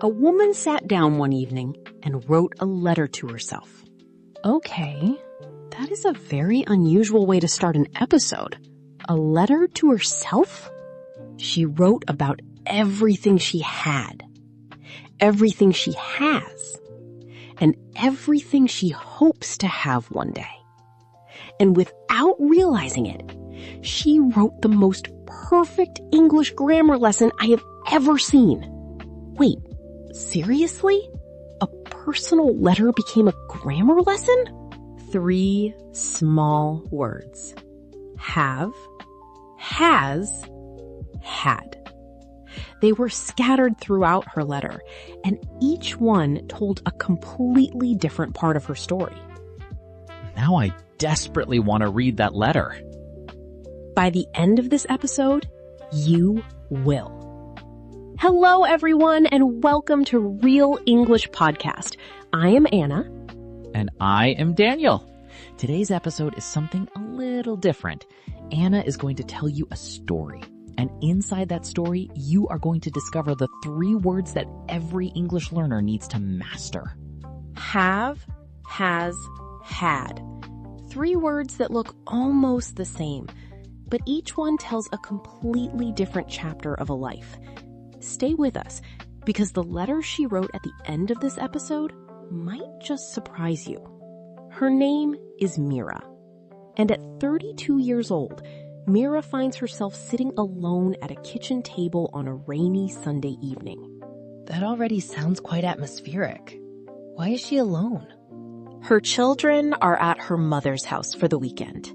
A woman sat down one evening and wrote a letter to herself. Okay, that is a very unusual way to start an episode. A letter to herself? She wrote about everything she had, everything she has, and everything she hopes to have one day. And without realizing it, she wrote the most perfect English grammar lesson I have ever seen. Wait, seriously? A personal letter became a grammar lesson? 3 small words. Have, has, had. They were scattered throughout her letter, and each one told a completely different part of her story. Now I desperately want to read that letter. By the end of this episode, you will. Hello, everyone, and welcome to Real English Podcast. I am Anna. And I am Daniel. Today's episode is something a little different. Anna is going to tell you a story. And inside that story, you are going to discover the 3 words that every English learner needs to master. Have, has, had. 3 words that look almost the same, but each one tells a completely different chapter of a life. Stay with us, because the letter she wrote at the end of this episode might just surprise you. Her name is Meera, and at 32 years old, Meera finds herself sitting alone at a kitchen table on a rainy Sunday evening. That already sounds quite atmospheric. Why is she alone? Her children are at her mother's house for the weekend.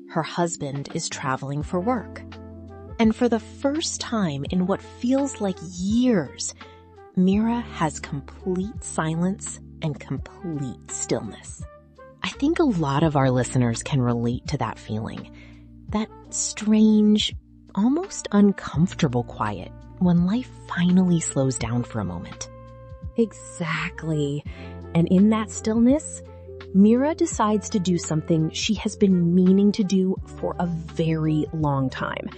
Her husband is traveling for work. And for the first time in what feels like years, Meera has complete silence and complete stillness. I think a lot of our listeners can relate to that feeling. That strange, almost uncomfortable quiet when life finally slows down for a moment. Exactly. And in that stillness, Meera decides to do something she has been meaning to do for a very long time.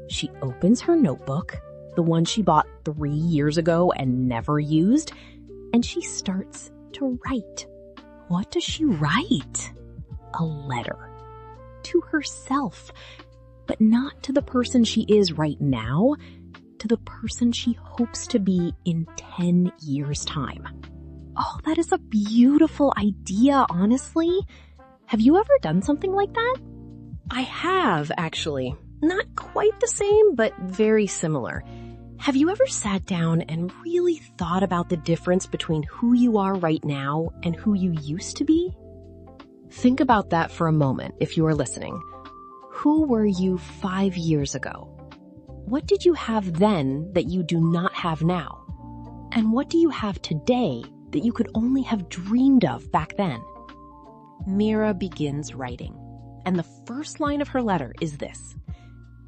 She opens her notebook, the one she bought 3 years ago and never used, and she starts to write. What does she write? A letter. To herself, but not to the person she is right now, to the person she hopes to be in 10 years' time. Oh, that is a beautiful idea, honestly. Have you ever done something like that? I have, actually. Not quite the same, but very similar. Have you ever sat down and really thought about the difference between who you are right now and who you used to be? Think about that for a moment if you are listening. Who were you 5 years ago? What did you have then that you do not have now? And what do you have today that you could only have dreamed of back then? Meera begins writing, and the first line of her letter is this.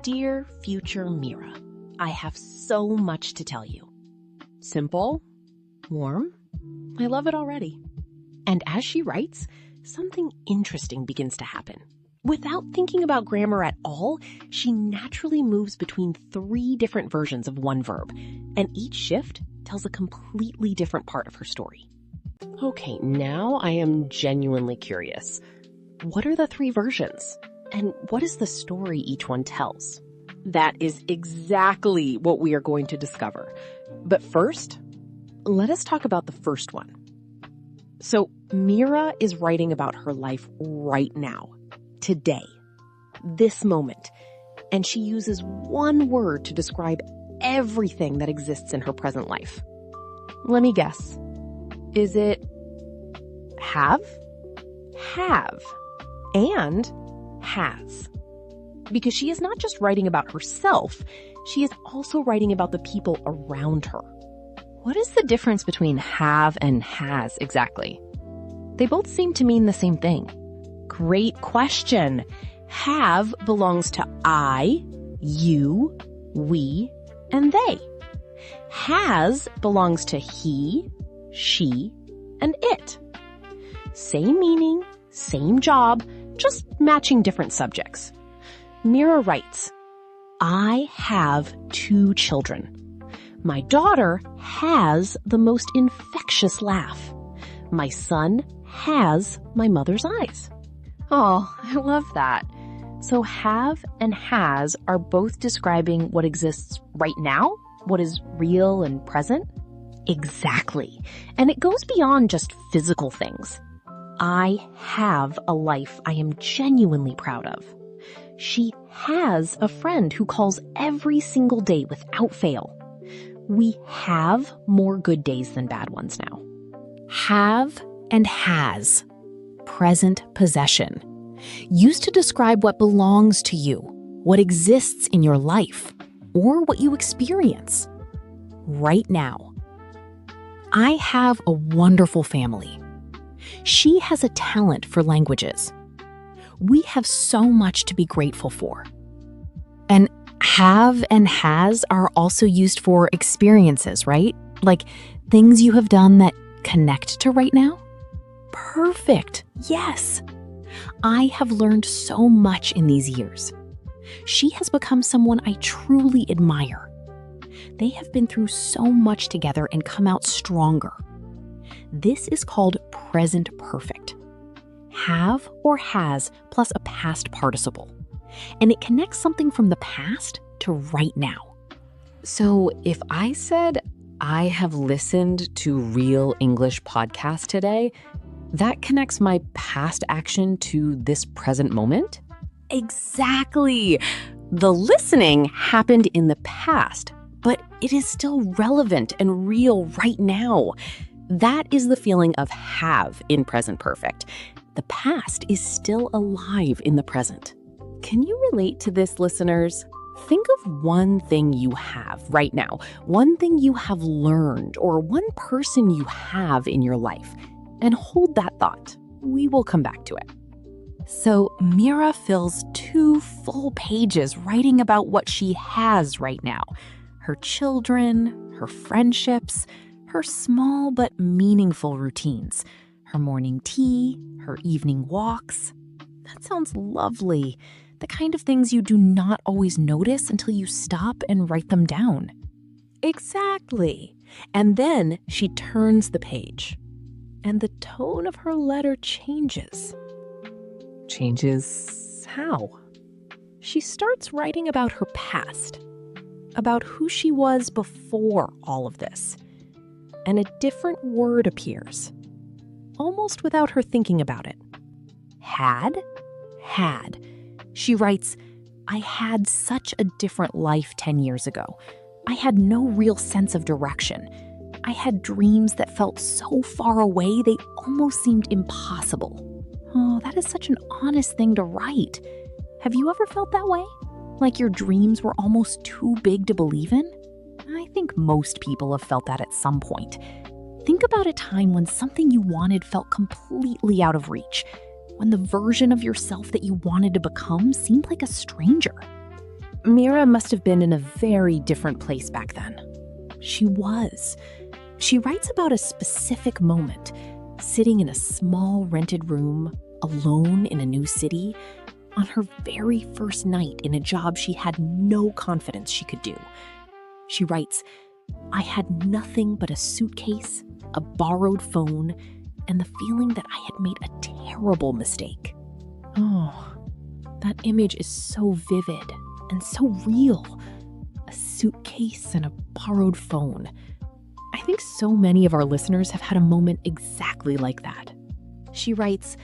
Dear future Meera, I have so much to tell you. Simple, warm, I love it already. And as she writes, something interesting begins to happen. Without thinking about grammar at all, she naturally moves between 3 different versions of one verb, and each shift tells a completely different part of her story. Okay, now I am genuinely curious. What are the 3 versions? And what is the story each one tells? That is exactly what we are going to discover. But first, let us talk about the first one. So, Meera is writing about her life right now, today, this moment, and she uses one word to describe everything that exists in her present life. Let me guess. Is it have, and has? Because she is not just writing about herself, she is also writing about the people around her. What is the difference between have and has exactly? They both seem to mean the same thing. Great question. Have belongs to I, you, we, and they. Has belongs to he, she, and it. Same meaning, same job, just matching different subjects. Meera writes, I have 2 children. My daughter has the most infectious laugh. My son has my mother's eyes. Oh, I love that. So have and has are both describing what exists right now, what is real and present? Exactly. And it goes beyond just physical things. I have a life I am genuinely proud of. She has a friend who calls every single day without fail. We have more good days than bad ones now. Have and has, present possession, used to describe what belongs to you, what exists in your life, or what you experience right now. I have a wonderful family. She has a talent for languages. We have so much to be grateful for. And have and has are also used for experiences, right? Like things you have done that connect to right now? Perfect. Yes. I have learned so much in these years. She has become someone I truly admire. They have been through so much together and come out stronger. This is called present perfect. Have or has plus a past participle. And it connects something from the past to right now. So if I said I have listened to Real English podcast today, that connects my past action to this present moment? Exactly. The listening happened in the past, but it is still relevant and real right now. That is the feeling of have in present perfect. The past is still alive in the present. Can you relate to this, listeners? Think of one thing you have right now, one thing you have learned, or one person you have in your life, and hold that thought. We will come back to it. So Meera fills 2 full pages writing about what she has right now. Her children, her friendships, her small but meaningful routines, her morning tea, her evening walks. That sounds lovely. The kind of things you do not always notice until you stop and write them down. Exactly. And then she turns the page, and the tone of her letter changes. Changes how? She starts writing about her past, about who she was before all of this. And a different word appears, almost without her thinking about it. Had. She writes, I had such a different life 10 years ago. I had no real sense of direction. I had dreams that felt so far away they almost seemed impossible. Oh, that is such an honest thing to write. Have you ever felt that way? Like your dreams were almost too big to believe in? I think most people have felt that at some point. Think about a time when something you wanted felt completely out of reach, when the version of yourself that you wanted to become seemed like a stranger. Meera must have been in a very different place back then. She was. She writes about a specific moment, sitting in a small rented room, alone in a new city, on her very first night in a job she had no confidence she could do. She writes, I had nothing but a suitcase, a borrowed phone, and the feeling that I had made a terrible mistake. Oh, that image is so vivid and so real. A suitcase and a borrowed phone. I think so many of our listeners have had a moment exactly like that. She writes,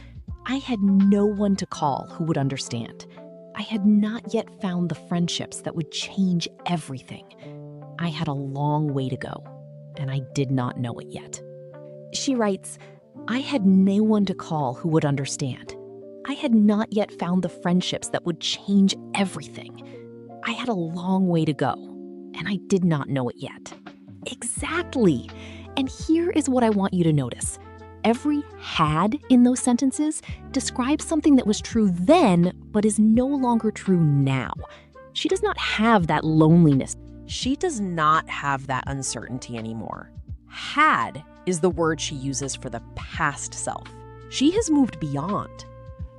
I had no one to call who would understand. I had not yet found the friendships that would change everything. I had a long way to go, and I did not know it yet. She writes, I had no one to call who would understand. I had not yet found the friendships that would change everything. I had a long way to go, and I did not know it yet. Exactly. And here is what I want you to notice. Every had in those sentences describes something that was true then, but is no longer true now. She does not have that loneliness. She does not have that uncertainty anymore. Had is the word she uses for the past self. She has moved beyond.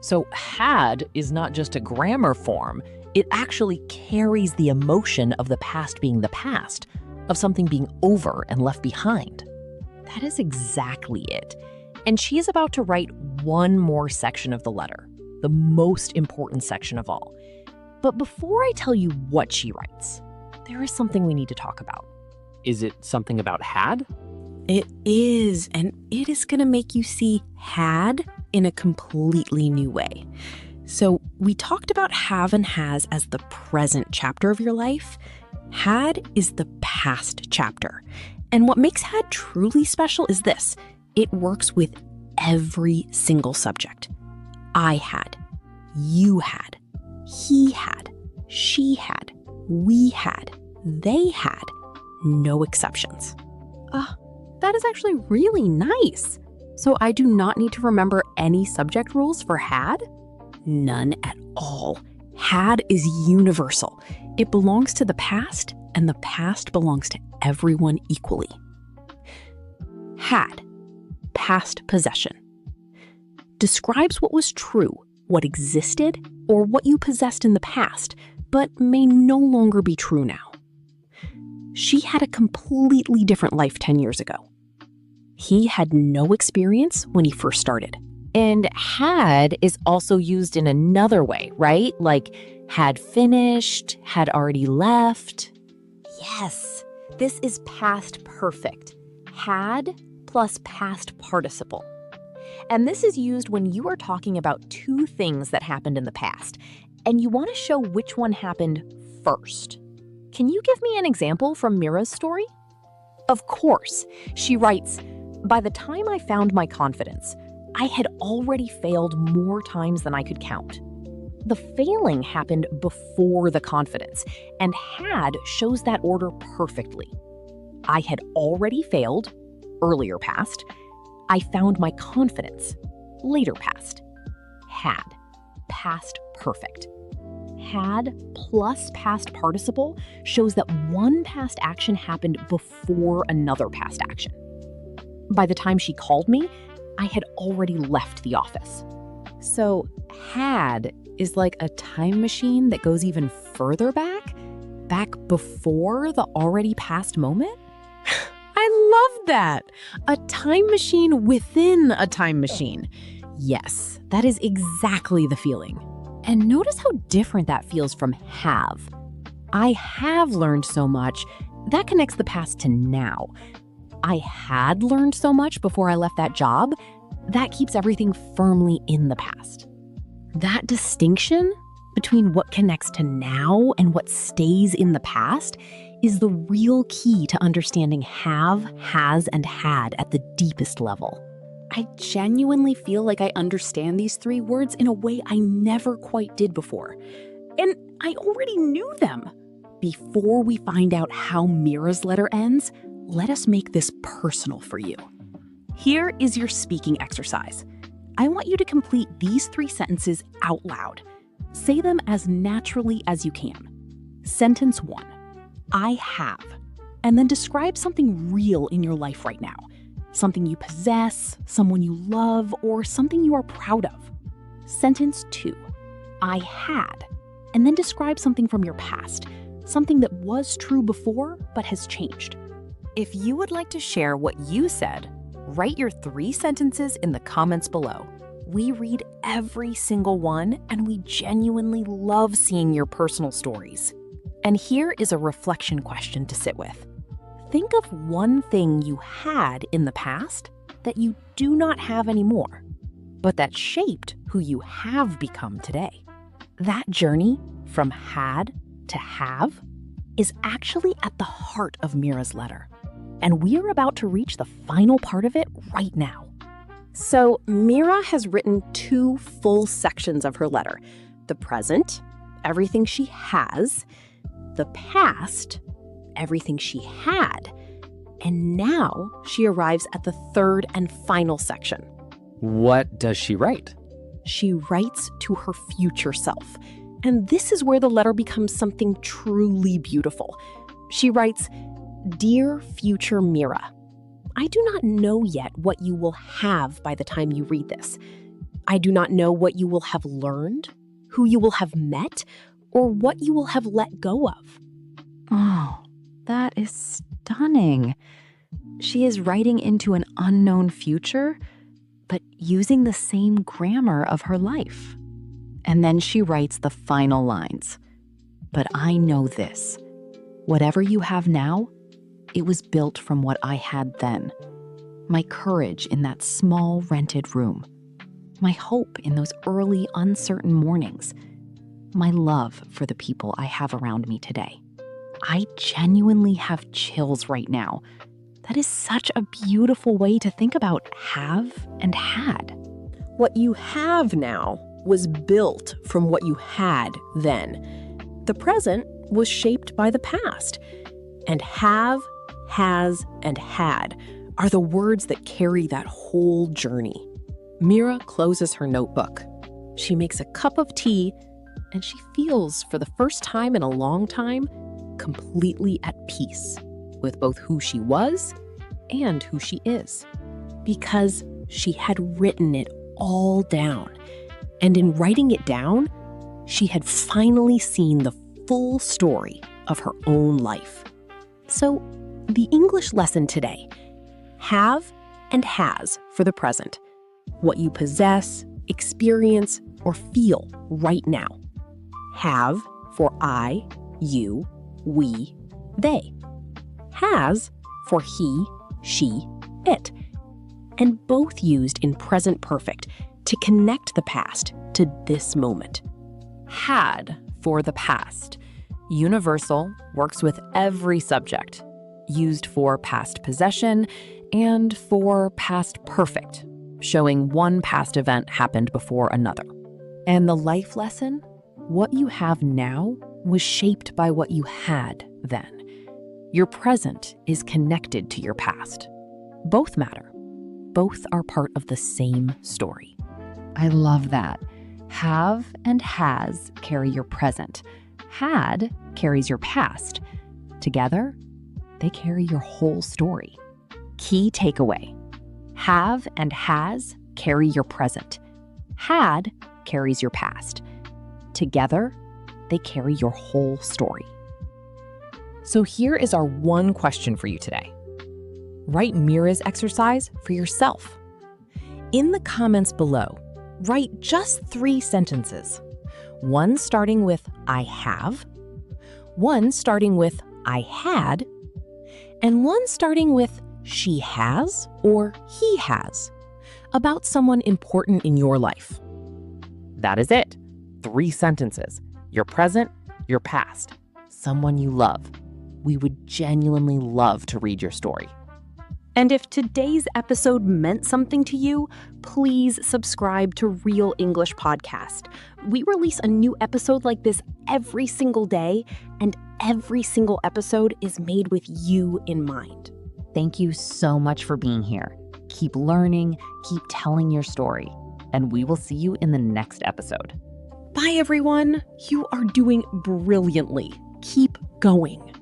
So had is not just a grammar form, it actually carries the emotion of the past being the past. of something being over and left behind. That is exactly it. And she is about to write one more section of the letter, the most important section of all. But before I tell you what she writes, there is something we need to talk about. Is it something about had? It is, and it is going to make you see had in a completely new way. So we talked about have and has as the present chapter of your life. Had is the past chapter. And what makes had truly special is this. It works with every single subject. I had, you had, he had, she had, we had, they had, no exceptions. That is actually really nice. So I do not need to remember any subject rules for had? None at all. Had is universal. It belongs to the past, and the past belongs to everyone equally. Had, past possession, describes what was true, what existed, or what you possessed in the past, but may no longer be true now. She had a completely different life 10 years ago. He had no experience when he first started. And had is also used in another way, right? Like had finished, had already left. Yes, this is past perfect. Had plus past participle. And this is used when you are talking about two things that happened in the past, and you want to show which one happened first. Can you give me an example from Meera's story? Of course. She writes, "By the time I found my confidence, I had already failed more times than I could count." The failing happened before the confidence, and had shows that order perfectly. I had already failed, earlier past. I found my confidence, later past. Had, past perfect. Had plus past participle shows that one past action happened before another past action. By the time she called me, I had already left the office. So had is like a time machine that goes even further back before the already past moment? I love that. A time machine within a time machine. Yes, that is exactly the feeling. And notice how different that feels from have. I have learned so much. That connects the past to now. I had learned so much before I left that job. That keeps everything firmly in the past. That distinction between what connects to now and what stays in the past is the real key to understanding have, has, and had at the deepest level. I genuinely feel like I understand these three words in a way I never quite did before. And I already knew them. Before we find out how Meera's letter ends, let us make this personal for you. Here is your speaking exercise. I want you to complete these 3 sentences out loud. Say them as naturally as you can. Sentence 1, I have, and then describe something real in your life right now. Something you possess, someone you love, or something you are proud of. Sentence 2, I had, and then describe something from your past, something that was true before but has changed. If you would like to share what you said, write your 3 sentences in the comments below. We read every single one, and we genuinely love seeing your personal stories. And here is a reflection question to sit with. Think of one thing you had in the past that you do not have anymore, but that shaped who you have become today. That journey from had to have is actually at the heart of Meera's letter. And we are about to reach the final part of it right now. So Meera has written 2 full sections of her letter. The present, everything she has, the past, everything she had, and now she arrives at the 3rd and final section. What does she write? She writes to her future self. And this is where the letter becomes something truly beautiful. She writes, Dear future Meera, I do not know yet what you will have by the time you read this. I do not know what you will have learned, who you will have met, or what you will have let go of. Oh, that is stunning. She is writing into an unknown future, but using the same grammar of her life. And then she writes the final lines. But I know this. Whatever you have now, it was built from what I had then. My courage in that small rented room. My hope in those early, uncertain mornings. My love for the people I have around me today. I genuinely have chills right now. That is such a beautiful way to think about have and had. What you have now was built from what you had then. The present was shaped by the past. And have, has, and had are the words that carry that whole journey. Meera closes her notebook. She makes a cup of tea, and she feels, for the first time in a long time, completely at peace with both who she was and who she is. Because she had written it all down. And in writing it down, she had finally seen the full story of her own life. So, the English lesson today: have and has for the present. What you possess, experience, or feel right now. Have for I, you, we, they. Has for he, she, it. And both used in present perfect to connect the past to this moment. Had for the past. Universal, works with every subject. Used for past possession and for past perfect, showing one past event happened before another. And the life lesson? What you have now was shaped by what you had then. Your present is connected to your past. Both matter. Both are part of the same story. I love that. Have and has carry your present. Had carries your past. Together, they carry your whole story. Key takeaway: have and has carry your present. Had carries your past. Together, they carry your whole story. So here is our one question for you today. Write Meera's exercise for yourself. In the comments below, write just 3 sentences. One starting with I have, one starting with I had, and one starting with she has or he has, about someone important in your life. That is it. 3 sentences. Your present, your past, someone you love. We would genuinely love to read your story. And if today's episode meant something to you, please subscribe to Real English Podcast. We release a new episode like this every single day, and every single episode is made with you in mind. Thank you so much for being here. Keep learning, keep telling your story, and we will see you in the next episode. Bye, everyone. You are doing brilliantly. Keep going.